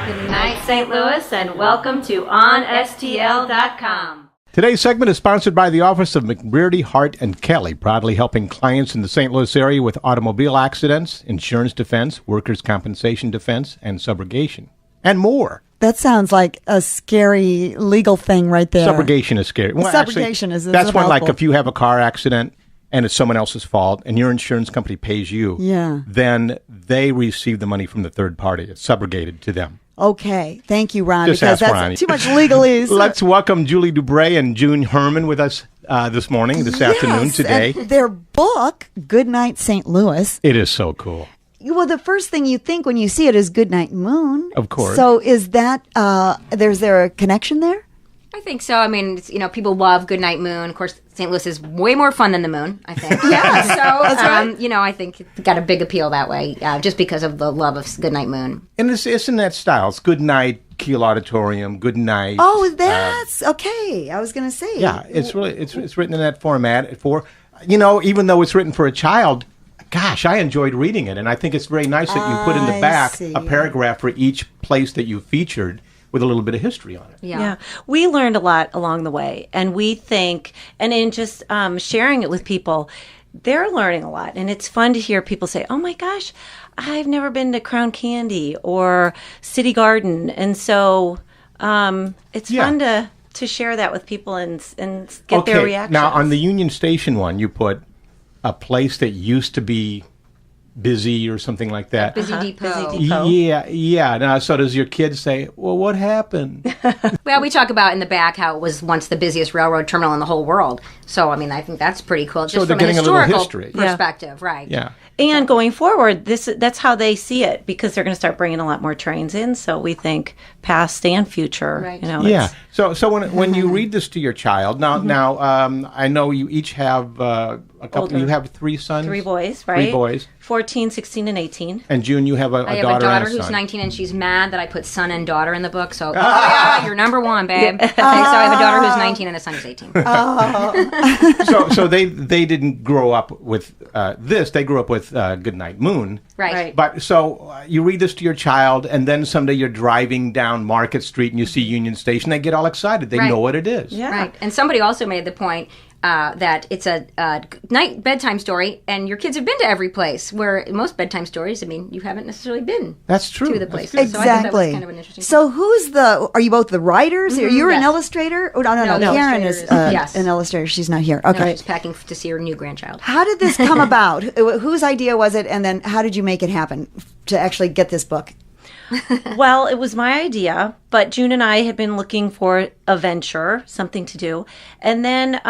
Good night, St. Louis, and welcome to OnSTL.com. Today's segment is sponsored by the Office of McBrearty, Hart, and Kelly, proudly helping clients in the St. Louis area with automobile accidents, insurance defense, workers' compensation defense, and subrogation, and more. That sounds like a scary legal thing right there. Subrogation is scary. Well, Subrogation is that's when, like, mouthful. if you have a car accident and it's someone else's fault and your insurance company pays you, then they receive the money from the third party. It's subrogated to them. Okay. Thank you, Ron, Just because ask that's Ronnie. too much legalese. Let's welcome Julie Dubray and June Herman with us this afternoon, today. And their book, Goodnight St. Louis. It is so cool. Well, the first thing you think when you see it is Goodnight Moon. Of course. So is that, is there a connection there? I think so. I mean, people love Goodnight Moon. Of course, St. Louis is way more fun than the moon, I think. Yeah. So, I think it's got a big appeal that way, just because of the love of Goodnight Moon. And it's in that style. It's Goodnight, Kiel Auditorium, Goodnight. Oh, that's okay. I was going to say. Yeah, it's written in that format even though it's written for a child. Gosh, I enjoyed reading it, and I think it's very nice that you put in the back a paragraph for each place that you featured with a little bit of history on it. Yeah. We learned a lot along the way, and we think, and in just sharing it with people, they're learning a lot, and it's fun to hear people say, oh my gosh, I've never been to Crown Candy or City Garden, and so it's fun to share that with people and get their reactions. Now, on the Union Station one, you put a place that used to be busy or something like that. Busy Depot. Yeah. Now, so does your kid say, well, what happened? Well, we talk about in the back how it was once the busiest railroad terminal in the whole world. So, I mean, I think that's pretty cool. Just So they're from a getting a little historical history. perspective, right. Yeah. And going forward, that's how they see it, because they're going to start bringing a lot more trains in. So we think past and future. Right. Yeah. So when you read this to your child, now I know you each have a couple. Older. You have 3 sons. 3 boys, right? 3 boys. 14, 16, and 18. And June, you have a I have daughter a daughter and a who's son. 19, and she's mad that I put son and daughter in the book. So, you're number one, babe. Okay, so I have a daughter who's 19 and a son who's 18. So they didn't grow up with this. They grew up with Goodnight Moon. Right. But so you read this to your child, and then someday you're driving down Market Street and you see Union Station. They get all excited. They know what it is. Yeah. Right. And somebody also made the point that it's a night bedtime story, and your kids have been to every place, where most bedtime stories, I mean, you haven't necessarily been That's true. to the That's places. good. So I think that was Exactly. kind of an interesting So are you both the writers? You're an yes. illustrator? Oh, no. No, the Karen is illustrator is- yes. an illustrator. She's not here. No, Okay. she's packing to see her new grandchild. How did this come about? Whose idea was it? And then how did you make it happen to actually get this book? Well, it was my idea, but June and I had been looking for a venture, something to do. And then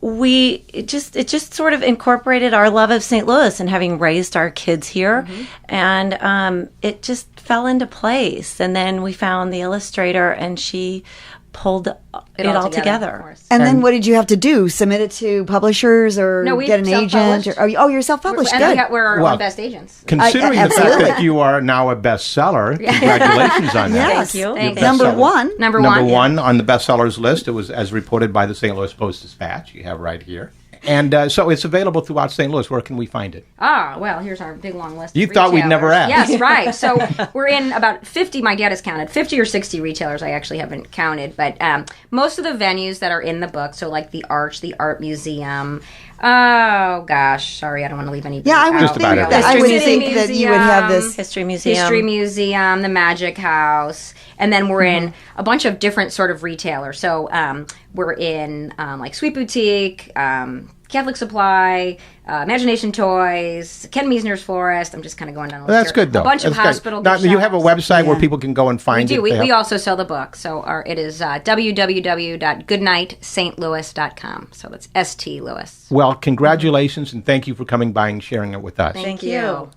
it just sort of incorporated our love of St. Louis and having raised our kids here. And it just fell into place. And then we found the illustrator, and she pulled it all of together. course. And then what did you have to do? Submit it to publishers or No, we get an agent? self-published. You're self-published. And Good. we're our Well, own best agents. Considering the fact absolutely. that you are now a bestseller, congratulations on that. Yes. Thank you. Thank You're you. Number bestseller. one. Number Number one. one on the bestsellers list. It was as reported by the St. Louis Post-Dispatch. You have right here. And so it's available throughout St. Louis. Where can we find it? Well, here's our big long list. You of thought we'd never retailers. ask. Yes, right. So we're in about 50, my dad has counted, 50 or 60 retailers. I actually haven't counted. But most of the venues that are in the book, so like the Arch, the Art Museum. Oh, gosh. Sorry, I don't want to leave any. Yeah, I would Just think about that I would History think that you would have this. History Museum. History Museum, the Magic House, and then we're in a bunch of different sort of retailers. So we're in like Sweet Boutique, Catholic Supply, Imagination Toys, Ken Meisner's Florist. I'm just kind of going down the list. That's here. good, though. A bunch of That's good. hospital Now, gift you have a shops. website where Yeah. people can go and find We do. it. We also sell the book. So it is www.goodnightstlouis.com. So that's ST Louis. Well, congratulations, and thank you for coming by and sharing it with us. Thank you.